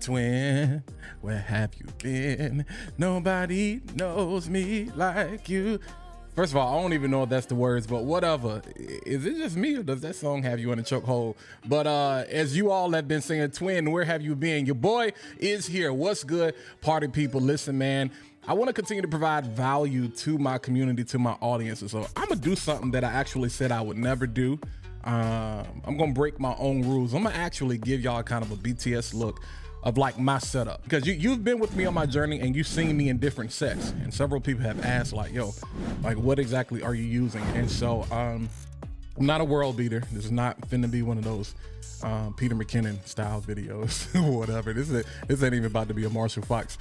Twin, where have you been? Nobody knows me like you. First of all, I don't even know if that's the words, but whatever. Is it just me or does that song have you in a chokehold? But as you all have been singing, Twin, where have you been? Your boy is here. What's good, party people? Listen, man, I want to continue to provide value to my community, to my audience. And so I'm going to do something that I actually said I would never do. I'm going to break my own rules. I'm going to actually give y'all kind of a BTS look of like my setup, because you've been with me on my journey and you've seen me in different sets, and several people have asked like, yo, like what exactly are you using? And so I'm not a world beater. This is not finna be one of those Peter McKinnon style videos or whatever. This ain't even about to be a Marshall Fox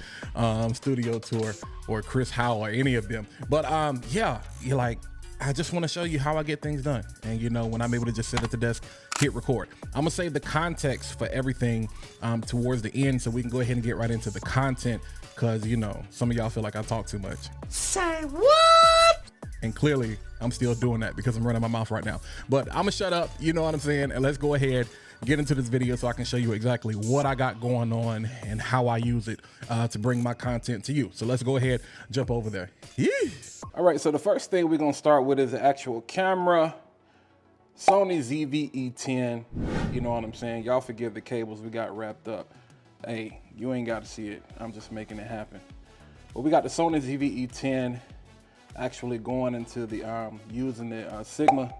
studio tour or Chris Howe or any of them. But yeah, you're like, I just want to show you how I get things done. And you know, when I'm able to just sit at the desk, hit record. I'm gonna save the context for everything towards the end, so we can go ahead and get right into the content, because you know, some of y'all feel like I talk too much. Say what? And clearly I'm still doing that because I'm running my mouth right now. But I'm gonna shut up, you know what I'm saying? And let's go ahead, get into this video so I can show you exactly what I got going on and how I use it to bring my content to you. So let's go ahead, jump over there. Yee. All right, so the first thing we're gonna start with is the actual camera. Sony ZV-E10, you know what I'm saying? Y'all forgive the cables we got wrapped up. Hey, you ain't gotta see it. I'm just making it happen. But we got the Sony ZV-E10 actually going into the, using the Sigma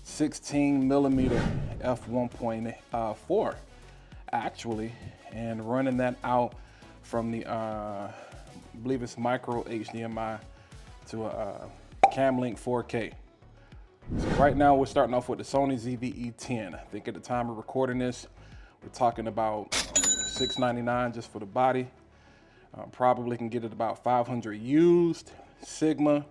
16 millimeter f1.4 actually, and running that out from the, I believe it's micro HDMI to a ECAMM Link 4K. So right now we're starting off with the Sony ZV-E10. I think at the time of recording this, we're talking about $699 just for the body. Probably can get it about 500 used. Sigma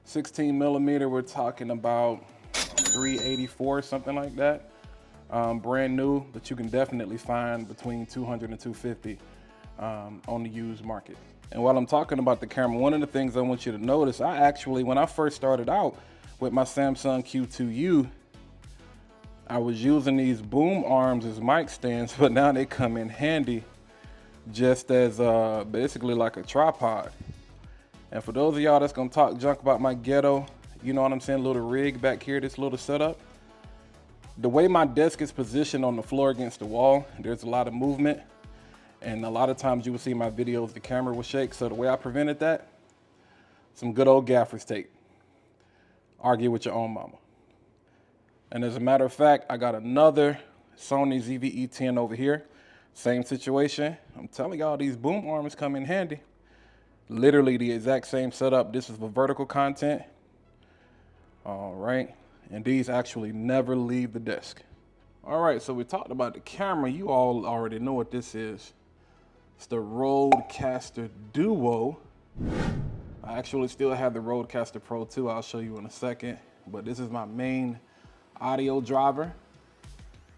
16 millimeter, we're talking about 384, something like that. Brand new, but you can definitely find between 200 and 250 on the used market. And while I'm talking about the camera, one of the things I want you to notice, I actually, when I first started out with my Samsung Q2U, I was using these boom arms as mic stands, but now they come in handy just as basically like a tripod. And for those of y'all that's gonna talk junk about my ghetto, you know what I'm saying, little rig back here, this little setup, the way my desk is positioned on the floor against the wall, there's a lot of movement. And a lot of times you will see in my videos, the camera will shake. So the way I prevented that, some good old gaffer's tape. Argue with your own mama. And as a matter of fact, I got another Sony ZV-E10 over here. Same situation. I'm telling y'all, these boom arms come in handy. Literally the exact same setup. This is for vertical content. All right. And these actually never leave the desk. All right, so we talked about the camera. You all already know what this is. It's the Rodecaster Duo. I actually still have the Rodecaster Pro 2. I'll show you in a second. But this is my main audio driver.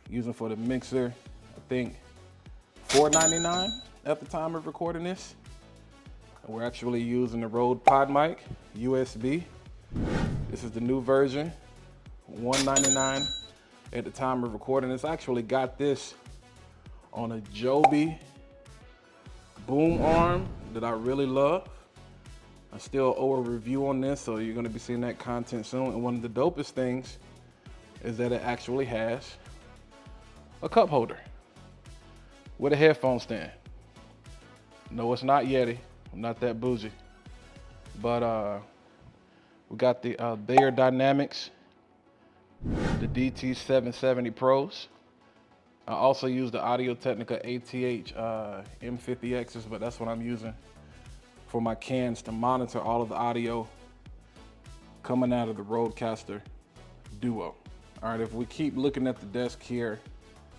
Using for the mixer, I think $4.99 at the time of recording this. And we're actually using the Rode Pod Mic, USB. This is the new version, $199 at the time of recording this. I actually got this on a Joby boom arm that I really love. I still owe a review on this, so you're gonna be seeing that content soon. And one of the dopest things is that it actually has a cup holder with a headphone stand. No, it's not Yeti. I'm not that bougie. But we got the Bayer Dynamics, the DT770 Pros. I also use the Audio-Technica ATH M50Xs, but that's what I'm using for my cans to monitor all of the audio coming out of the Rodecaster Duo. All right, if we keep looking at the desk here,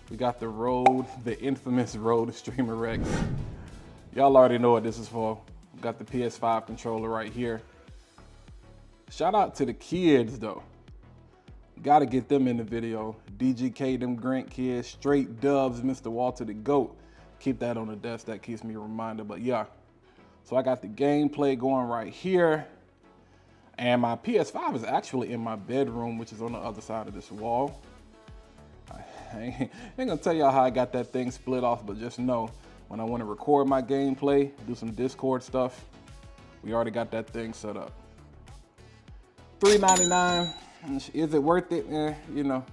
we got the Rode, the infamous Rode Streamer X. Y'all already know what this is for. We got the PS5 controller right here. Shout out to the kids though. Gotta get them in the video. DGK, them Grant kids, straight dubs, Mr. Walter the GOAT. Keep that on the desk, that keeps me a reminder, but yeah. So I got the gameplay going right here. And my PS5 is actually in my bedroom, which is on the other side of this wall. I ain't gonna tell y'all how I got that thing split off, but just know when I want to record my gameplay, do some Discord stuff, we already got that thing set up. $3.99, is it worth it? You know,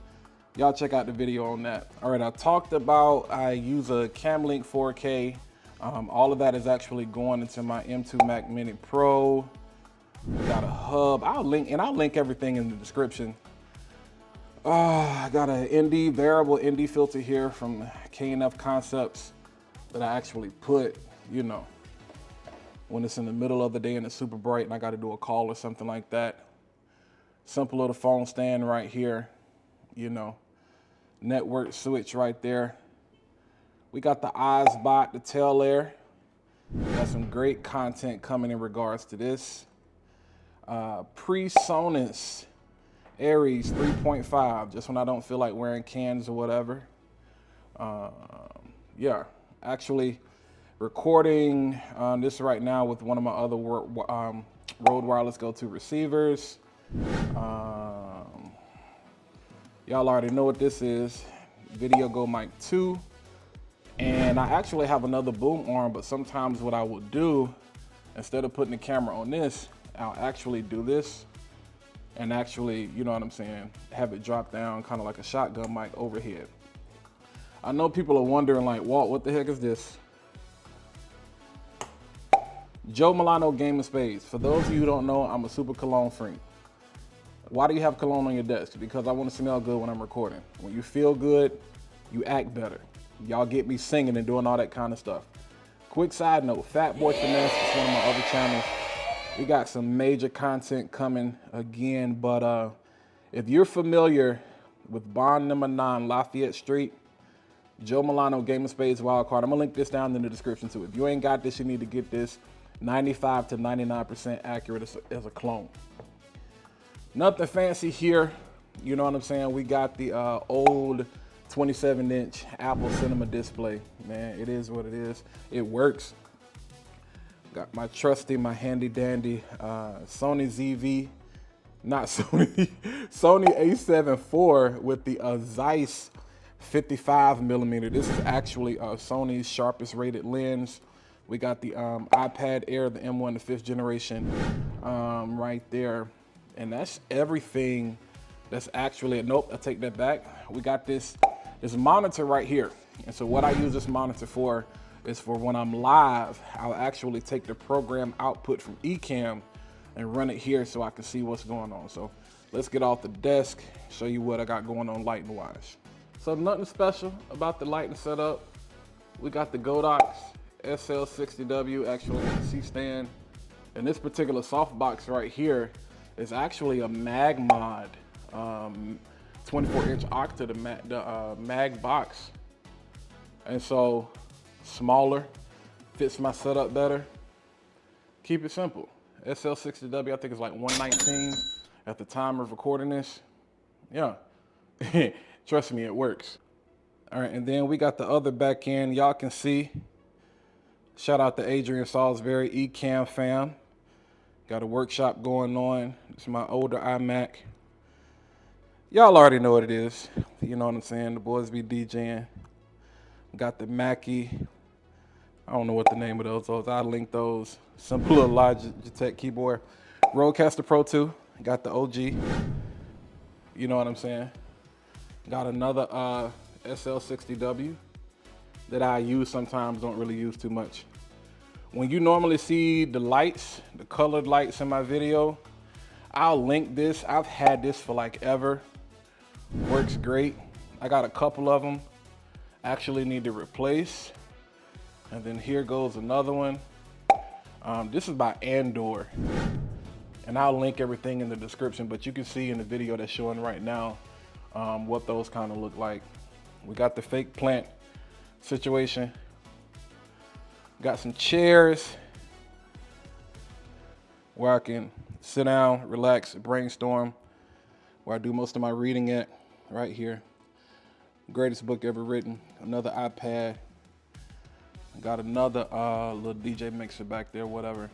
y'all check out the video on that. All right, I talked about I use a ECAMM 4K. All of that is actually going into my M2 Mac Mini Pro. We got a hub. I'll link everything in the description. I got an variable ND filter here from K&F Concepts that I actually put, you know, when it's in the middle of the day and it's super bright and I got to do a call or something like that. Simple little phone stand right here, you know, network switch right there. We got the eyes bot, the tail layer. Got some great content coming in regards to this. PreSonus Aries 3.5, just when I don't feel like wearing cans or whatever. Yeah, actually recording this right now with one of my other Rode Wireless Go-To receivers. Y'all already know what this is. Video Go Mic 2. And I actually have another boom arm, but sometimes what I will do, instead of putting the camera on this, I'll actually do this and actually, you know what I'm saying, have it drop down kind of like a shotgun mic overhead. I know people are wondering like, Walt, what the heck is this? Joe Milano Game of Spades. For those of you who don't know, I'm a super cologne freak. Why do you have cologne on your desk? Because I want to smell good when I'm recording. When you feel good, you act better. Y'all get me singing and doing all that kind of stuff. Quick side note, Fat Boy Finesse is one of my other channels. We got some major content coming again, but if you're familiar with Bond number 9 Lafayette Street, Joe Milano Game of Spades Wildcard, I'm gonna link this down in the description too. If you ain't got this, you need to get this. 95 to 99% accurate as a clone. Nothing fancy here, you know what I'm saying? We got the old 27-inch Apple Cinema display. Man, it is what it is. It works. Got my trusty, my handy dandy Sony ZV, not Sony, Sony A7 IV with the Zeiss 55mm. This is actually Sony's sharpest rated lens. We got the iPad Air, the M1, the 5th generation right there. And that's everything that's actually, nope, I take that back. We got this monitor right here. And so what I use this monitor for is for when I'm live, I'll actually take the program output from ECAMM and run it here so I can see what's going on. So let's get off the desk, show you what I got going on lighting wise. So nothing special about the lighting setup. We got the Godox SL60W actually on the C-stand. And this particular softbox right here is actually a mag mod, 24-inch Octa, the mag box. And so smaller, fits my setup better. Keep it simple. SL60W, I think it's like 119 at the time of recording this. Yeah, trust me, it works. All right, and then we got the other back end. Y'all can see, shout out to Adrian Salisbury, ECAMM fam. Got a workshop going on. It's my older iMac. Y'all already know what it is. You know what I'm saying? The boys be DJing. Got the Mackie. I don't know what the name of those. I'll link those. Simple little Logitech keyboard. Rodecaster Pro 2. Got the OG. You know what I'm saying? Got another SL60W that I use sometimes, don't really use too much. When you normally see the lights, the colored lights in my video, I'll link this. I've had this for like ever. Works great. I got a couple of them. Actually need to replace. And then here goes another one. This is by Andor. And I'll link everything in the description, but you can see in the video that's showing right now what those kind of look like. We got the fake plant situation. Got some chairs where I can sit down, relax, brainstorm, where I do most of my reading at, right here. Greatest book ever written. Another iPad. Got another little DJ mixer back there, whatever.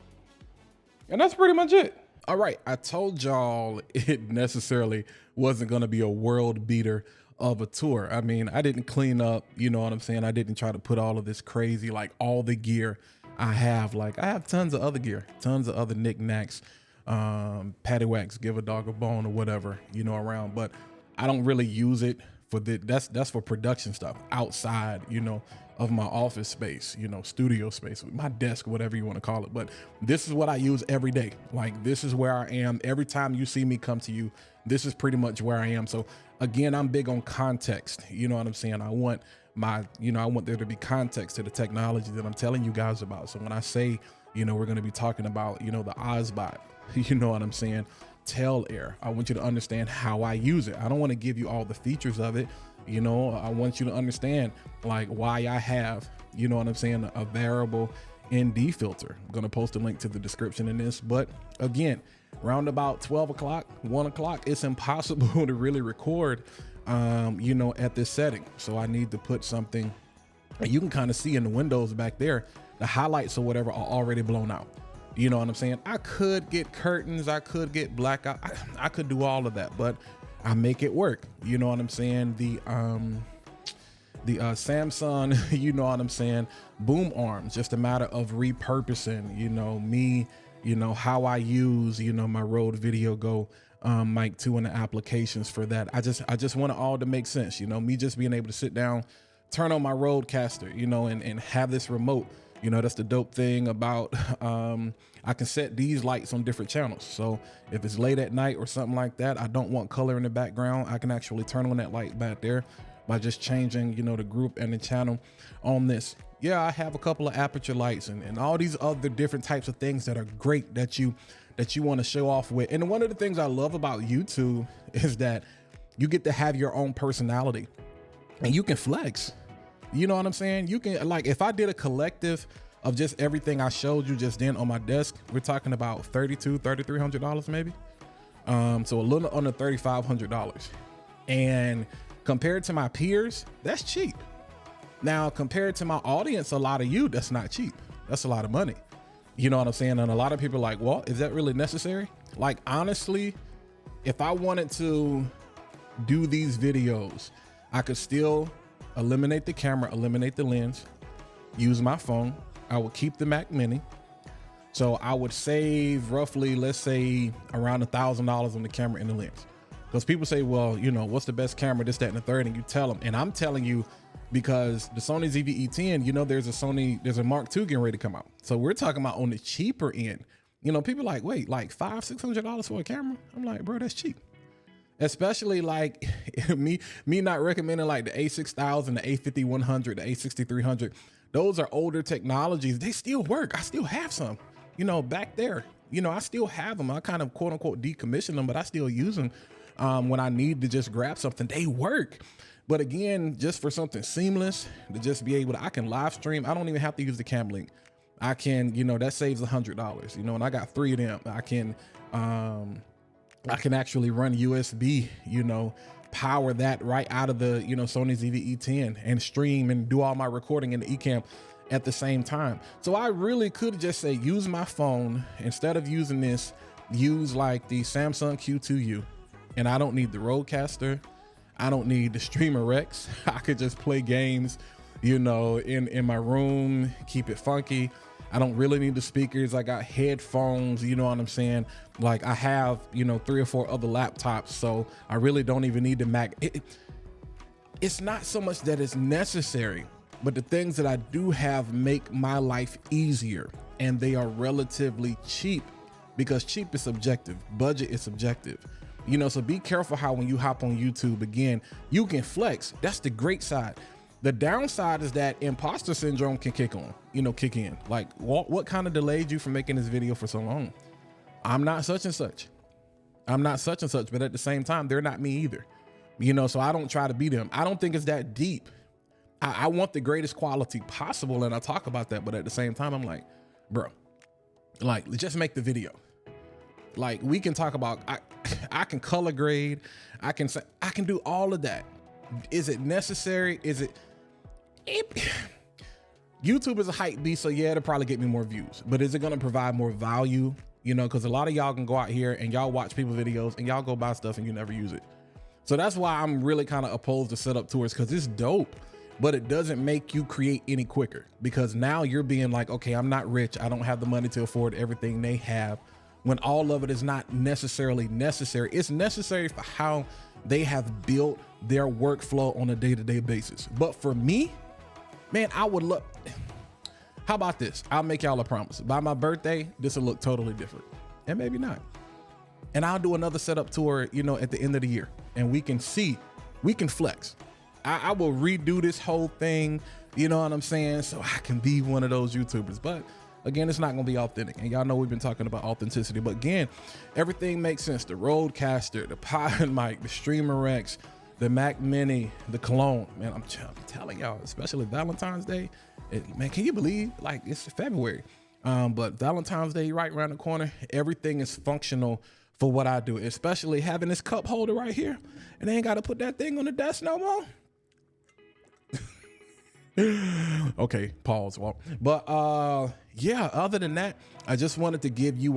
And that's pretty much it. All right, I told y'all it necessarily wasn't gonna be a world beater of a tour. I mean, I didn't clean up, you know what I'm saying? I didn't try to put all of this crazy, like all the gear I have. Like I have tons of other gear, tons of other knickknacks, paddywhacks, give a dog a bone or whatever, you know, around, but I don't really use it for that's for production stuff outside, you know, of my office space, you know, studio space, my desk, whatever you want to call it. But this is what I use every day. Like this is where I am. Every time you see me come to you, this is pretty much where I am. So again, I'm big on context. You know what I'm saying? I want I want there to be context to the technology that I'm telling you guys about. So when I say, you know, we're going to be talking about, you know, the Ozbot, you know what I'm saying? Tail Air. I want you to understand how I use it. I don't want to give you all the features of it. You know, I want you to understand like why I have, you know what I'm saying, a variable ND filter. I'm going to post a link to the description in this, but again, around about 12 o'clock, 1 o'clock, it's impossible to really record, you know, at this setting. So I need to put something, and you can kind of see in the windows back there, the highlights or whatever are already blown out. You know what I'm saying? I could get curtains, I could get blackout, I could do all of that, but I make it work. You know what I'm saying? The Samsung, you know what I'm saying, boom arms, just a matter of repurposing, you know, me, you know, how I use, you know, my Rode Video Go mic 2 and the applications for that. I just want it all to make sense, you know, me just being able to sit down, turn on my Rodecaster, you know, and have this remote. You know, that's the dope thing about, I can set these lights on different channels. So if it's late at night or something like that, I don't want color in the background, I can actually turn on that light back there by just changing, you know, the group and the channel on this. Yeah, I have a couple of aperture lights and all these other different types of things that are great that you want to show off with. And one of the things I love about YouTube is that you get to have your own personality and you can flex. You know what I'm saying? You can, like, if I did a collective of just everything I showed you just then on my desk, we're talking about $3,300 maybe. So a little under $3,500. And compared to my peers, that's cheap. Now, compared to my audience, a lot of you, that's not cheap. That's a lot of money. You know what I'm saying? And a lot of people are like, well, is that really necessary? Like, honestly, if I wanted to do these videos, I could still eliminate the camera, eliminate the lens, use my phone. I would keep the Mac Mini. So I would save roughly, let's say around $1,000 on the camera and the lens. Because people say, well, you know, what's the best camera, this, that, and the third, and you tell them. And I'm telling you, because the Sony ZV-E10, you know, there's a Mark II getting ready to come out. So we're talking about on the cheaper end. You know, people are like, wait, like $500-$600 for a camera? I'm like, bro, that's cheap. Especially like me not recommending like the A6000, the A5100, the A6300. Those are older technologies. They still work. I still have some, you know, back there. You know, I still have them. I kind of quote unquote decommission them, but I still use them when I need to just grab something. They work. But again, just for something seamless, to just be able to, I can live stream. I don't even have to use the cam link. I can, you know, that saves $100, you know, and I got 3 of them. I can actually run USB, you know, power that right out of the, you know, Sony ZV-E10 and stream and do all my recording in the ECAMM at the same time. So I really could just say, use my phone instead of using this, use like the Samsung Q2U. And I don't need the Rodecaster. I don't need the Streamer Rex. I could just play games, you know, in my room, keep it funky. I don't really need the speakers. I got headphones, you know what I'm saying? Like I have, you know, 3 or 4 other laptops. So I really don't even need the Mac. It's not so much that it's necessary, but the things that I do have make my life easier, and they are relatively cheap, because cheap is subjective, budget is subjective. You know, so be careful how when you hop on YouTube, again, you can flex. That's the great side. The downside is that imposter syndrome can kick in. Like, what kind of delayed you from making this video for so long? I'm not such and such. I'm not such and such, but at the same time, they're not me either. You know, so I don't try to be them. I don't think it's that deep. I want the greatest quality possible, and I talk about that, but at the same time, I'm like, bro, like, just make the video. Like, we can talk about, I can color grade, I can do all of that. Is it necessary? YouTube is a hype beast, so yeah, it'll probably get me more views, but is it gonna provide more value? You know, because a lot of y'all can go out here and y'all watch people videos and y'all go buy stuff and you never use it. So that's why I'm really kind of opposed to setup tours, because it's dope, but it doesn't make you create any quicker, because now you're being like, okay, I'm not rich, I don't have the money to afford everything they have, when all of it is not necessarily necessary. It's necessary for how they have built their workflow on a day-to-day basis. But for me, man, I would love, how about this? I'll make y'all a promise. By my birthday, this will look totally different, and maybe not. And I'll do another setup tour, you know, at the end of the year, and we can see, we can flex. I will redo this whole thing, you know what I'm saying? So I can be one of those YouTubers. But again, it's not gonna be authentic. And y'all know we've been talking about authenticity, but again, everything makes sense. The Rodecaster, the Pod mic, the Streamer X, the Mac Mini, the clone, man, I'm telling y'all, especially Valentine's Day, man, can you believe, like, it's February, but Valentine's Day right around the corner, everything is functional for what I do, especially having this cup holder right here, and I ain't got to put that thing on the desk no more. Okay, pause. Well, but yeah, other than that, I just wanted to give you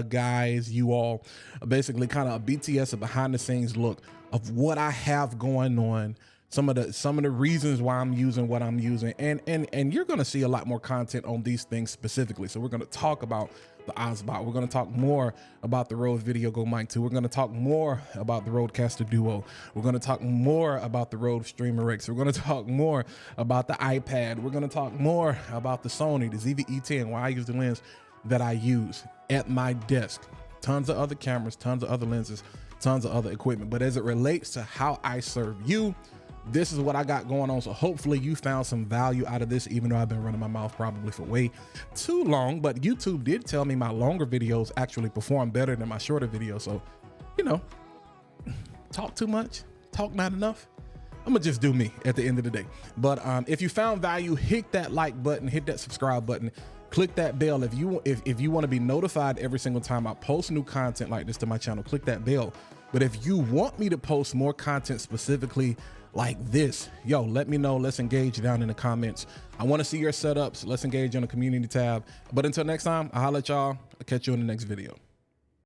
guys, you all, basically kind of a BTS, a behind the scenes look of what I have going on, some of the reasons why I'm using what I'm using, and you're gonna see a lot more content on these things specifically. So we're gonna talk about the Ozbot. We're going to talk more about the Rode Video Go Mic 2. We're going to talk more about the Rodecaster Duo. We're going to talk more about the Rode Streamer X. We're going to talk more about the iPad. We're going to talk more about the Sony, the ZV-E10, why I use the lens that I use at my desk. Tons of other cameras, tons of other lenses, tons of other equipment. But as it relates to how I serve you, this is what I got going on. So hopefully you found some value out of this, even though I've been running my mouth probably for way too long. But YouTube did tell me my longer videos actually perform better than my shorter videos. So, you know, talk too much, talk not enough. I'm gonna just do me at the end of the day. But if you found value, hit that like button, hit that subscribe button, click that bell. If you want to be notified every single time I post new content like this to my channel, click that bell. But if you want me to post more content specifically like this, yo, let me know. Let's engage down in the comments. I want to see your setups. Let's engage on the community tab. But until next time, I'll holler at y'all. I'll catch you in the next video.